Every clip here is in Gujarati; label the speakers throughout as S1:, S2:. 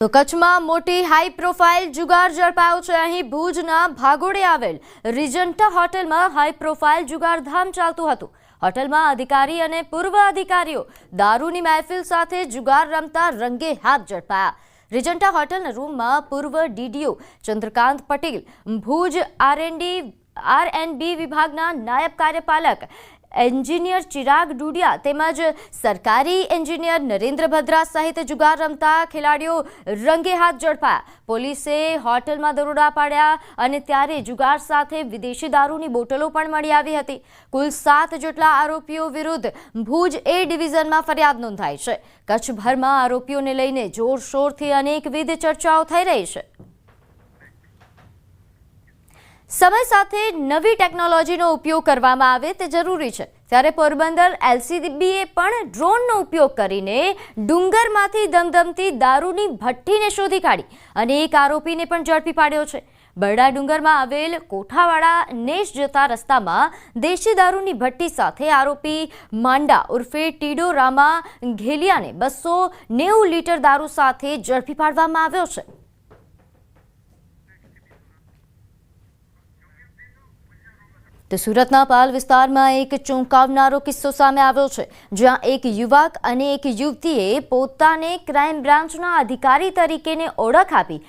S1: તો કચ્છમાં મોટી હાઈ પ્રોફાઇલ જુગાર ઝડપાયો છે। અહીં ભુજના ભાગોળે આવેલ રિજન્ટા હોટલમાં હાઈ પ્રોફાઇલ જુગારધામ ચાલતું હતું। હોટલમાં અધિકારી અને પૂર્વ અધિકારીઓ દારૂની મહેફિલ સાથે જુગાર રમતા રંગે હાથ ઝડપાયા। રિજન્ટા હોટલના રૂમમાં પૂર્વ ડીડીઓ ચંદ્રકાંત પટેલ, ભુજ આરએનબી વિભાગના નાયબ કાર્યપાલક એન્જિનિયર ચિરાગ ડુડિયા તેમજ સરકારી એન્જિનિયર નરેન્દ્ર ભદ્રા સહિત જુગાર રમતા ખેલાડીઓ રંગે હાથ ઝડપાયા। પોલીસે હોટલમાં દરોડા પાડ્યા અને ત્યારે જુગાર સાથે વિદેશી દારૂની બોટલો પણ મળી આવી હતી। કુલ 7 જેટલા આરોપીઓ વિરુદ્ધ ભુજ એ ડિવિઝનમાં ફરિયાદ નોંધાઈ છે। કચ્છભરમાં આરોપીઓને લઈને જોરશોરથી અનેકવિધ ચર્ચાઓ થઈ રહી છે। સમય સાથે નવી ટેકનોલોજીનો ઉપયોગ કરવામાં આવે તે જરૂરી છે, ત્યારે પોરબંદર એલસીબીએ પણ ડ્રોનનો ઉપયોગ કરીને ડુંગરમાંથી ધમધમતી દારૂની ભઠ્ઠીને શોધી કાઢી અને એક આરોપીને પણ ઝડપી પાડ્યો છે। બરડા ડુંગરમાં આવેલ કોઠાવાડા નેશ જતા રસ્તામાં દેશી દારૂની ભઠ્ઠી સાથે આરોપી માંડા ઉર્ફે ટીડો રામા ઘેલિયાને 290 લીટર દારૂ સાથે ઝડપી પાડવામાં આવ્યો છે। તો સુરતના પાલ વિસ્તારમાં એક ચોંકાવનારો કિસ્સો સામે આવ્યો છે, જ્યાં એક યુવક અને એક યુવતીએ પોતાને ક્રાઇમ બ્રાન્ચના અધિકારી તરીકેને ઓળખ આપી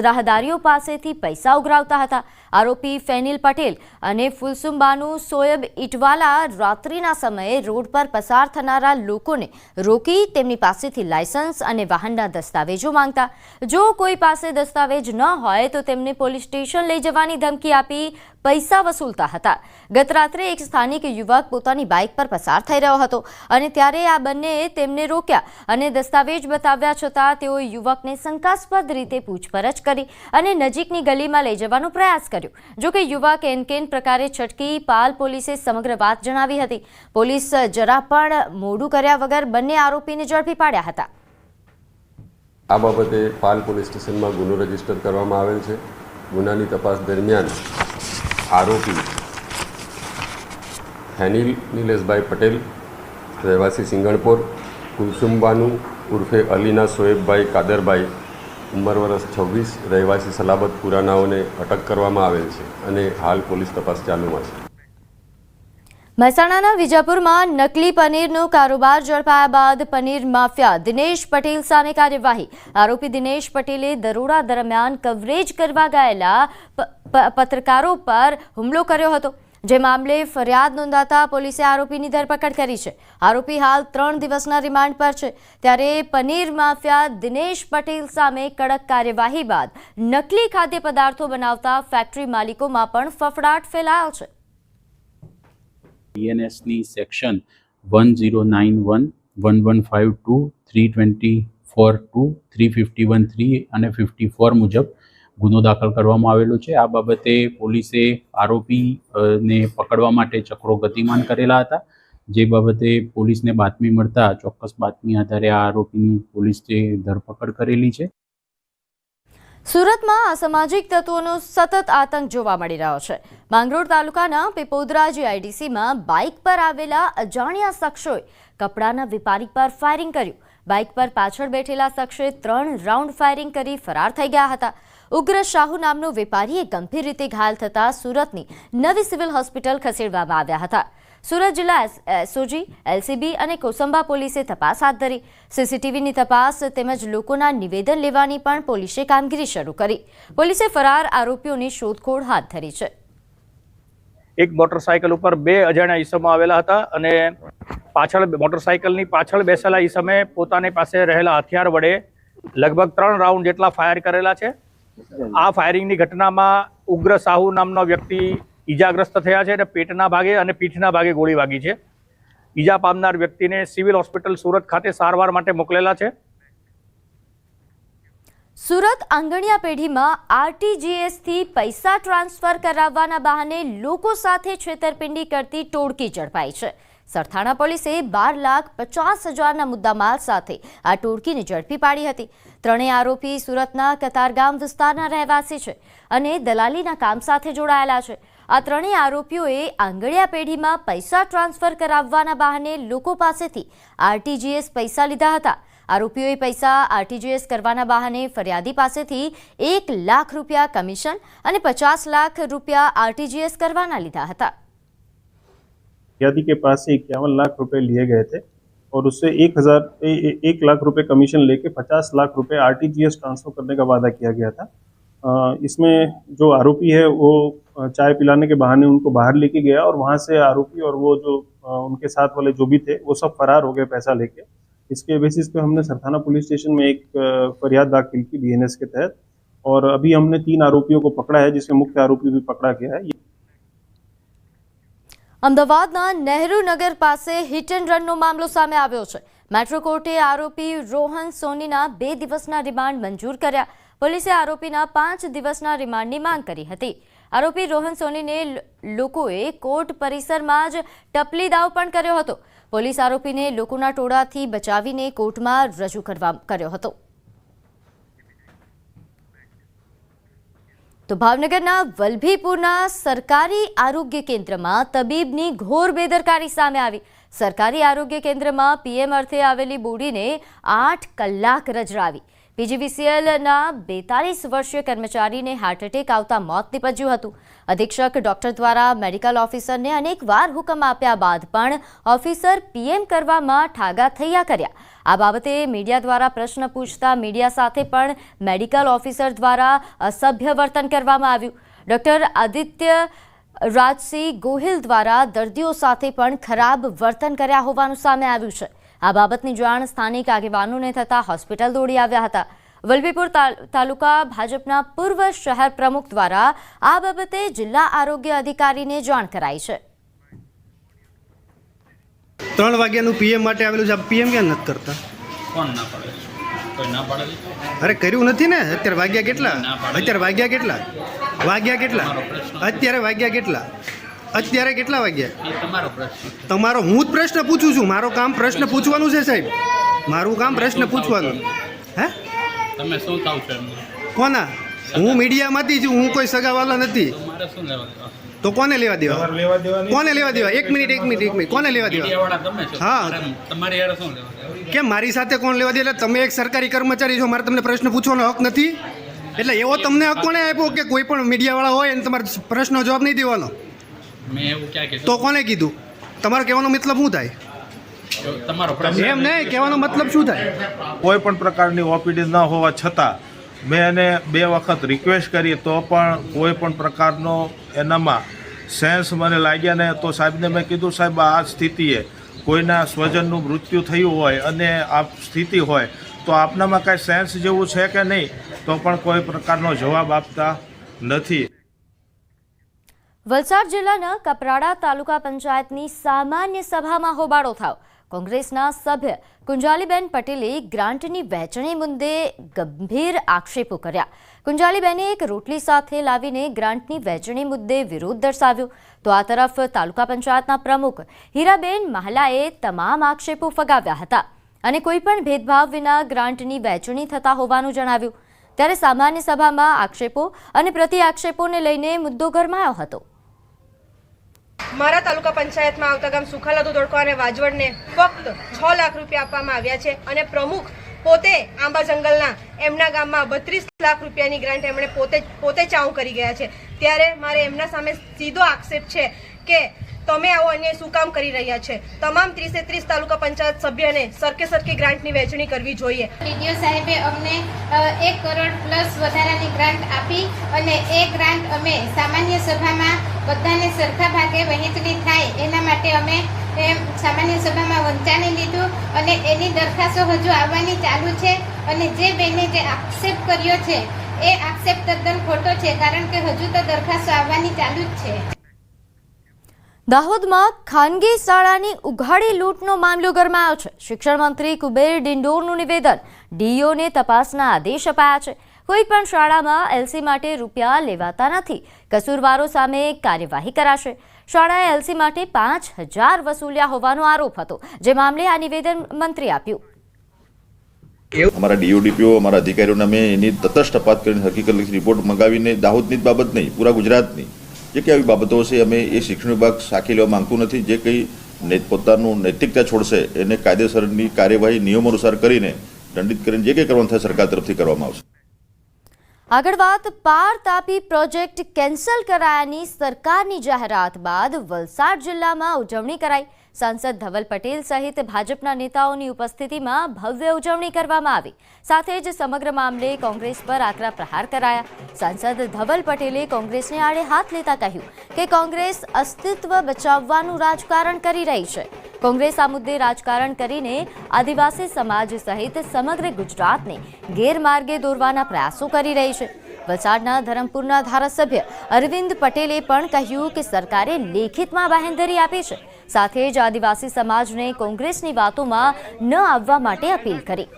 S1: રાહદારીઓ પાસેથી પૈસા ઉઘરાવતા હતા। આરોપી ફેનિલ પટેલ અને ફુલસુમ સોયબ ઇટવાલા રાત્રિના સમયે રોડ પર પસાર થનારા લોકોને રોકી તેમની પાસેથી લાયસન્સ અને વાહનના દસ્તાવેજો માંગતા। જો કોઈ પાસે દસ્તાવેજ ન હોય તો તેમને પોલીસ સ્ટેશન લઈ જવાની ધમકી આપી પૈસા વસૂલતા હતા। ગત રાત્રે એક સ્થાનિક યુવક પોતાની બાઇક પર પસાર થઈ રહ્યો હતો અને ત્યારે આ બંનેએ તેમને રોક્યા અને દસ્તાવેજ બતાવ્યા છતાં તેઓએ યુવકને શંકાસ્પદ રીતે પૂછપરછ કરી અને નજીકની ગલીમાં લઈ જવાનો પ્રયાસ કર્યો। જો કે યુવક એનકેન પ્રકારે છટકી પાલ પોલીસે સમગ્ર વાત જણાવી હતી। પોલીસ જરા પણ મોડું કર્યા વગર બંને આરોપીને ઝડપી પાડ્યા હતા।
S2: આ બાબતે પાલ પોલીસ સ્ટેશનમાં ગુનો રજીસ્ટર કરવામાં આવેલ છે। ગુનાની તપાસ દરમિયાન આરોપી ફેનિલ નિલેશભાઈ પટેલ રહેવાસી સિંગણપોર, કુલસુમબાનુ ઉર્ફે અલીના સોએબભાઈ કાદરભાઈ ઉંમર વર્ષ 26 રહેવાસી સલાબતપુરા નાઓને અટક કરવામાં આવેલ છે અને હાલ પોલીસ તપાસ ચાલુમાં છે।
S1: મહેસાણાના વિજાપુરમાં નકલી પનીરનો કારોબાર ઝડપાયા બાદ પનીર માફિયા દિનેશ પટેલ સામે કાર્યવાહી। આરોપી દિનેશ પટેલે દરોડા દરમિયાન કવરેજ કરવા ગયેલા પત્રકારો પર હુમલો કર્યો હતો, જે મામલે ફરિયાદ નોંધાતા પોલીસે આરોપીની ધરપકડ કરી છે। આરોપી હાલ 3 દિવસના રિમાન્ડ પર છે। ત્યારે પનીર માફિયા દિનેશ પટેલ સામે કડક કાર્યવાહી બાદ નકલી ખાદ્ય પદાર્થો બનાવતા ફેક્ટરી માલિકોમાં પણ ફફડાટ ફેલાયો છે।
S3: BNSની સેક્શન 1091, 1152, 324(2), 351(3) અને 54 મુજબ ગુનો દાખલ કરવામાં આવેલો છે। આ બાબતે પોલીસે આરોપીને પકડવા માટે ચક્રો ગતિમાન કરેલા હતા, જે બાબતે પોલીસને બાતમી મળતા ચોક્કસ બાતમી આધારે આ આરોપીની પોલીસે ધરપકડ કરેલી છે।
S1: સુરતમાં અસામાજિક તત્વોનો સતત આતંક જોવા મળી રહ્યો છે। માંગરોળ તાલુકાના પીપોદરા GIDCમાં બાઇક પર આવેલા અજાણ્યા શખ્સોએ કપડાના વેપારી પર ફાયરિંગ કર્યું। બાઇક પર પાછળ બેઠેલા શખ્સે 3 રાઉન્ડ ફાયરિંગ કરી ફરાર થઈ ગયા હતા। ઉગ્ર શાહુ નામનો વેપારીએ ગંભીર રીતે ઘાયલ થતા સુરતની નવી સિવિલ હોસ્પિટલ ખસેડવામાં આવ્યા હતા। સુરત જિલ્લા SOG, LCB અને કોસંબા પોલીસે તપાસ હાથ ધરી। CCTVની તપાસ તેમજ લોકોના નિવેદન લેવાની પણ પોલીસે કામગીરી શરૂ કરી। પોલીસે ફરાર આરોપીઓની શોધખોળ હાથ ધરી છે।
S4: એક મોટરસાયકલ ઉપર 2 અજાણ્યા ઈસમો આવેલા હતા અને મોટરસાયકલની પાછળ બેસેલા ઈસમે પોતાની પાસે રહેલા હથિયાર વડે લગભગ 3 રાઉન્ડ જેટલા ફાયર કરેલા છે। આ ફાયરિંગની ઘટનામાં ઉગ્ર સાહુ નામનો વ્યક્તિ ઈજાગ્રસ્ત થયા છે અને પેટના ભાગે અને પીઠના ભાગે ગોળી વાગી છે। ઈજા પામનાર વ્યક્તિને સિવિલ હોસ્પિટલ સુરત ખાતે સારવાર માટે મોકલેલા છે।
S1: સુરત આંગણિયા પેઢીમાં RTGS થી પૈસા ટ્રાન્સફર કરાવવાના બહાને લોકો સાથે છેતરપિંડી કરતી ટોળકી ઝડપાઈ છે। સરથાણા પોલીસે 12,50,000ના મુદ્દામાલ સાથે આ ટોળકીને ઝડપી પાડી હતી। ત્રણેય આરોપી સુરતના કતારગામ વિસ્તારના રહેવાસી છે અને દલાલીના કામ સાથે જોડાયેલા છે। આ ત્રણેય આરોપીઓએ આંગણિયા પેઢીમાં પૈસા ટ્રાન્સફર કરાવવાના બહાને લોકો પાસેથી RTGS પૈસા લીધા હતા આરોપીઓએ પૈસા આરટીજીએસ કરવાના બહાને ફરિયાદી પાસેથી 1 લાખ રૂપિયા કમિશન અને 50 લાખ રૂપિયા आरटीजीएस करवाना લીધા હતા।
S5: फरियादी के पास से 51 लाख रुपए लिए गए थे और उससे 1 लाख रुपए कमीशन लेके 50 लाख रुपए आरटीजीएस ट्रांसफर करने का वादा किया गया था। इसमें जो आरोपी है वो चाय पिलाने के बहाने उनको बाहर लेके गया और वहाँ से आरोपी और वो जो उनके साथ वाले जो भी थे वो सब फरार हो गए पैसा लेके। इसके बेसिस पे हमने सरथाना पुलिस स्टेशन में एक फरियाद दाखिल की बीएनएस के तहत और अभी हमने 3 आरोपियों को पकड़ा है जिसमें मुख्य आरोपी भी पकड़ा गया है।
S1: અમદાવાદના નહેરુ નગર પાસે હિટ એન્ડ રનનો મામલો સામે આવ્યો છે। મેટ્રો કોર્ટે આરોપી રોહન સોનીના 2 દિવસના રિમાન્ડ મંજૂર કર્યા। પોલીસે આરોપીના 5 દિવસના રિમાન્ડની માંગ કરી હતી। આરોપી રોહન સોનીને લોકોએ કોર્ટ પરિસરમાં જ ટપલી દાવ પણ કર્યો હતો। પોલીસ આરોપીને લોકોના ટોળાથી બચાવીને કોર્ટમાં રજૂ કર્યો હતો। તો ભાવનગરના વલભીપુરના સરકારી આરોગ્ય કેન્દ્રમાં તબીબની ઘોર બેદરકારી સામે આવી। સરકારી આરોગ્ય કેન્દ્રમાં પીએમ અર્થે આવેલી બોડીને 8 કલાક રજડાવી। પીજીવીસીએલના 42 વર્ષીય કર્મચારીને હાર્ટ એટેક આવતા મોત નીપજ્યું હતું। અધિક્ષક ડોક્ટર દ્વારા મેડિકલ ઓફિસરને અનેકવાર હુકમ આપ્યા બાદ પણ ઓફિસર પીએમ કરવામાં ઠાગા થયા કર્યા। આ બાબતે મીડિયા દ્વારા પ્રશ્ન પૂછતા મીડિયા સાથે પણ મેડિકલ ઓફિસર દ્વારા અસભ્ય વર્તન કરવામાં આવ્યું। ડોક્ટર આદિત્ય રાજસિંહ ગોહિલ દ્વારા દર્દીઓ સાથે પણ ખરાબ વર્તન કર્યા હોવાનું સામે આવ્યું છે। આ બાબતની જાણ સ્થાનિક આગેવાનોને થતા હોસ્પિટલ દોડી આવ્યા હતા। વલભીપુર તાલુકા ભાજપના પૂર્વ શહેર પ્રમુખ દ્વારા આ બાબતે જિલ્લા આરોગ્ય અધિકારીને જાણ કરાઈ છે।
S6: 3 વાગ્યાનું પીએમ માટે આવેલું છે, પીએમ કેમ નથી કરતા?
S3: કોણ ના પાડે? કોઈ ના પાડે?
S6: અરે કર્યું નથી ને। અત્યારે વાગ્યા કેટલા? અત્યારે વાગ્યા કેટલા? વાગ્યા કેટલા? અત્યારે વાગ્યા કેટલા? અત્યારે કેટલા વાગ્યા?
S3: તમારો પ્રશ્ન।
S6: તમારો હું જ પ્રશ્ન પૂછું છું। મારો કામ પ્રશ્ન પૂછવાનું છે સાહેબ, મારું કામ પ્રશ્ન પૂછવાનું। હે
S3: તમે શું થાવ છો?
S6: કોના? હું મીડિયામાંથી છું, હું કોઈ સગાવાલા નથી।
S3: તમારે શું લેવા દેવા?
S6: તો કોને લેવા દેવા? કોને લેવા દેવા? એક મિનિટ કોને લેવા દેવા?
S3: મીડિયાવાળા તમે છો,
S6: હા,
S3: તમારી યાર શું લેવા દેવા?
S6: કેમ મારી સાથે કોણ લેવા દે? એટલે તમે એક સરકારી કર્મચારી છો, મારે તમને પ્રશ્ન પૂછવાનો હક નથી? એટલે એવો તમને હક કોને આપ્યો કે કોઈ પણ મીડિયાવાળા હોય અને તમારે પ્રશ્નનો જવાબ નહીં દેવાનો?
S3: મેં એવું ક્યાં કીધું?
S6: તો કોને કીધું? તમારો કહેવાનો મતલબ શું થાય?
S3: તમારો પ્રશ્ન
S6: એમ નહીં, કહેવાનો મતલબ શું થાય?
S7: કોઈ પણ પ્રકારની ઓપીડી ન હોવા છતાં મેં એને 2 વખત રિક્વેસ્ટ કરી તો પણ કોઈ પણ પ્રકારનો એનામાં સેન્સ મને લાગ્યા ને તો સાહેબને મેં કીધું, સાહેબ આ સ્થિતિએ કોઈના સ્વજનનું મૃત્યુ થયું હોય અને આ સ્થિતિ હોય તો આપનામાં કાંઈ સેન્સ જેવું છે કે નહીં, તો પણ કોઈ પ્રકારનો જવાબ આપતા નથી।
S1: વલસાડ જિલ્લાના કપરાડા તાલુકા પંચાયતની સામાન્ય સભામાં હોબાળો થયો। કોંગ્રેસના સભ્ય કુંજાલીબેન પટેલે ગ્રાન્ટની વહેંચણી મુદ્દે ગંભીર આક્ષેપો કર્યા। કુંજાલીબેને એક રોટલી સાથે લાવીને ગ્રાન્ટની વહેંચણી મુદ્દે વિરોધ દર્શાવ્યો। તો આ તરફ તાલુકા પંચાયતના પ્રમુખ હીરાબેન મહાલાએ તમામ આક્ષેપો ફગાવ્યા હતા અને કોઈપણ ભેદભાવ વિના ગ્રાન્ટની વહેંચણી થતા હોવાનું જણાવ્યું। ત્યારે સામાન્ય સભામાં આક્ષેપો અને પ્રતિ આક્ષેપોને લઈને મુદ્દો ગરમાયો હતો।
S8: મારા તાલુકા પંચાયતમાં આવતા ગામ સુખાલા દોડકો અને વાજવડને ફક્ત 6 લાખ રૂપિયા આપવામાં આવ્યા છે અને પ્રમુખ પોતે આંબા જંગલના એમના ગામમાં 32 લાખ રૂપિયાની ગ્રાન્ટ એમણે પોતે ચાઉ કરી ગયા છે। ત્યારે મારે એમના સામે સીધો આક્ષેપ છે કે તમે આવો અન્યાય શું કામ કરી રહ્યા છે? તમામ 30 તાલુકા પંચાયત સભ્યને સરખી ગ્રાન્ટની વહેંચણી કરવી જોઈએ।
S9: ડીડીઓ સાહેબે અમને 1 કરોડ પ્લસ વધારાની ગ્રાન્ટ આપી અને એ ગ્રાન્ટ અમે સામાન્ય સભામાં બધાને સરખા ભાગે વહેંચણી થાય એના માટે અમે સામાન્ય સભામાં વંચાણી લીધું અને એની દરખાસ્તો હજુ આવવાની ચાલુ છે અને જે બેને જે આક્ષેપ કર્યો છે એ આક્ષેપ તદ્દન ખોટો છે, કારણ કે હજુ તો દરખાસ્તો આવવાની ચાલુ જ છે।
S1: દાહોદમાં ખાનગી શાળાની ઉઘાડી લૂંટનો મામલો ગરમાયો છે। શિક્ષણ મંત્રી કુબેર ડિંડોરનું નિવેદન, ડીઓને તપાસના આદેશ અપાયા છે। કોઈ પણ શાળામાં એલસી માટે રૂપિયા લેવાતા નથી, કસૂરવારો સામે કાર્યવાહી કરાશે। શાળાએ એલસી માટે 5,000 વસૂલ્યા હોવાનો આરોપ હતો, જે મામલે આ નિવેદન મંત્રી આપ્યું।
S10: અમારા ડીઓડીપીઓ અમારા અધિકારીઓને અમે એની તટસ્થ તપાસ કરીને હકીકત રિપોર્ટ મંગાવીને દાહોદની જ બાબત નહીં, પૂરા ગુજરાતની જે કંઈ આવી બાબતો છે અમે એ શિક્ષણ વિભાગ સાખી લેવા માંગતું નથી। જે કંઈ પોતાનું નૈતિકતા છોડશે એને કાયદેસરની કાર્યવાહી નિયમો અનુસાર કરીને દંડિત કરીને જે કંઈ કરવાનું થાય સરકાર તરફથી કરવામાં આવશે.
S1: આગળ વાત પાર તાપી પ્રોજેક્ટ કેન્સલ કરાયાની સરકારની જાહેરાત બાદ વલસાડ જિલ્લામાં ઉજવણી કરાઈ. સાંસદ ધવલ પટેલ સહિત ભાજપના નેતાઓની ઉપસ્થિતિમાં ભવ્ય ઉજવણી કરવામાં આવી. સાથે જ સમગ્ર મામલે કોંગ્રેસ પર આકરા પ્રહાર કરાયા. સાંસદ ધવલ પટેલે કોંગ્રેસને આડે હાથ લેતા કહ્યું કે કોંગ્રેસ અસ્તિત્વ બચાવવાનું રાજકારણ કરી રહી છે. કોંગ્રેસ આ મુદ્દે રાજકારણ કરીને આદિવાસી સમાજ સહિત સમગ્ર ગુજરાતને ગેરમાર્ગે દોરવાના પ્રયાસો કરી રહી છે. વલસાડના ધરમપુરના ધારાસભ્ય અરવિંદ પટેલે પણ કહ્યું કે સરકારે લેખિતમાં બાંહેધરી આપી છે. સાથે જ આદિવાસી સમાજને કોંગ્રેસની વાતોમાં ન આવવા માટે અપીલ કરી.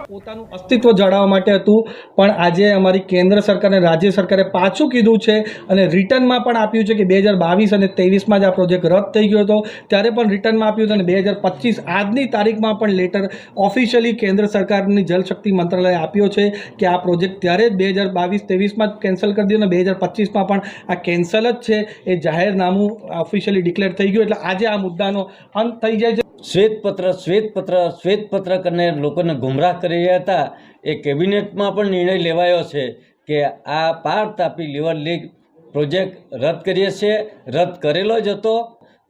S11: પોતાનું અસ્તિત્વ જાળવવા માટે હતું, પણ આજે અમારી કેન્દ્ર સરકાર અને રાજ્ય સરકારે પાછું કીધું છે અને રિટર્નમાં પણ આપ્યું છે કે 2022 અને 23માં જ આ પ્રોજેક્ટ રદ થઈ ગયો હતો, ત્યારે પણ રિટર્નમાં આપ્યું હતું અને 2025 આજની તારીખમાં પણ લેટર ઓફિશિયલી કેન્દ્ર સરકારની જલશક્તિ મંત્રાલયે આપ્યો છે કે આ પ્રોજેક્ટ ત્યારે જ 2022-23માં કેન્સલ કરી દીધો અને 2025માં પણ આ કેન્સલ જ છે. એ જાહેરનામું ઓફિશિયલી ડિક્લેર થઈ ગયું, એટલે આજે આ મુદ્દાનો અંત થઈ જાય છે.
S12: શ્વેતપત્ર કરીને લોકોને ગુમરાહ કરી રહ્યા હતા. એ કેબિનેટમાં પણ નિર્ણય લેવાયો છે કે આ પાર તાપી લિવર લીક પ્રોજેક્ટ રદ કરીએ છીએ. રદ કરેલો જ હતો.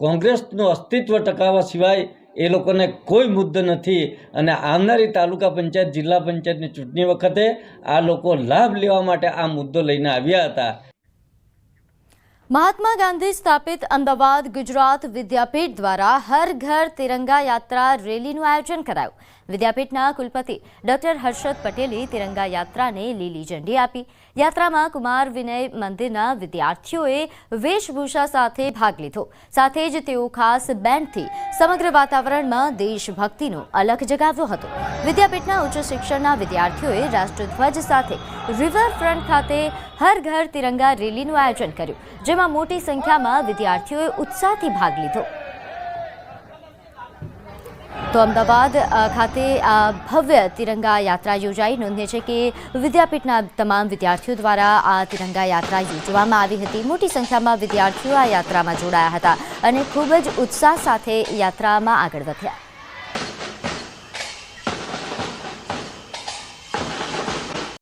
S12: કોંગ્રેસનું અસ્તિત્વ ટકાવવા સિવાય એ લોકોને કોઈ મુદ્દો નથી અને આવનારી તાલુકા પંચાયત, જિલ્લા પંચાયતની ચૂંટણી વખતે આ લોકો લાભ લેવા માટે આ મુદ્દો લઈને આવ્યા હતા.
S1: મહાત્મા ગાંધી સ્થાપિત અમદાવાદ ગુજરાત વિદ્યાપીઠ દ્વારા હર ઘર તિરંગા યાત્રા રેલીનું આયોજન કરાયું. વિદ્યાપીઠના કુલપતિ ડોક્ટર હર્ષદ પટેલે તિરંગા યાત્રાને લીલી ઝંડી આપી. યાત્રામાં કુમાર વિનય મંદિરના વિદ્યાર્થીઓએ વેશભૂષા સાથે ભાગ લીધો. સાથે જ તેઓ ખાસ બેન્ડથી સમગ્ર વાતાવરણમાં દેશભક્તિનો અલખ જગાવ્યો હતો. વિદ્યાપીઠના ઉચ્ચ શિક્ષણના વિદ્યાર્થીઓએ રાષ્ટ્રધ્વજ સાથે રિવરફ્રન્ટ ખાતે હર ઘર તિરંગા રેલીનું આયોજન કર્યું, જેમાં મોટી સંખ્યામાં વિદ્યાર્થીઓએ ઉત્સાહથી ભાગ લીધો. તો અમદાવાદ ખાતે આ ભવ્ય તિરંગા યાત્રા યોજાઈ. નોંધનીય છે કે વિદ્યાપીઠના તમામ વિદ્યાર્થીઓ દ્વારા આ તિરંગા યાત્રા યોજવામાં આવી હતી. મોટી સંખ્યામાં વિદ્યાર્થીઓ આ યાત્રામાં જોડાયા હતા અને ખૂબ જ ઉત્સાહ સાથે યાત્રામાં આગળ વધ્યા.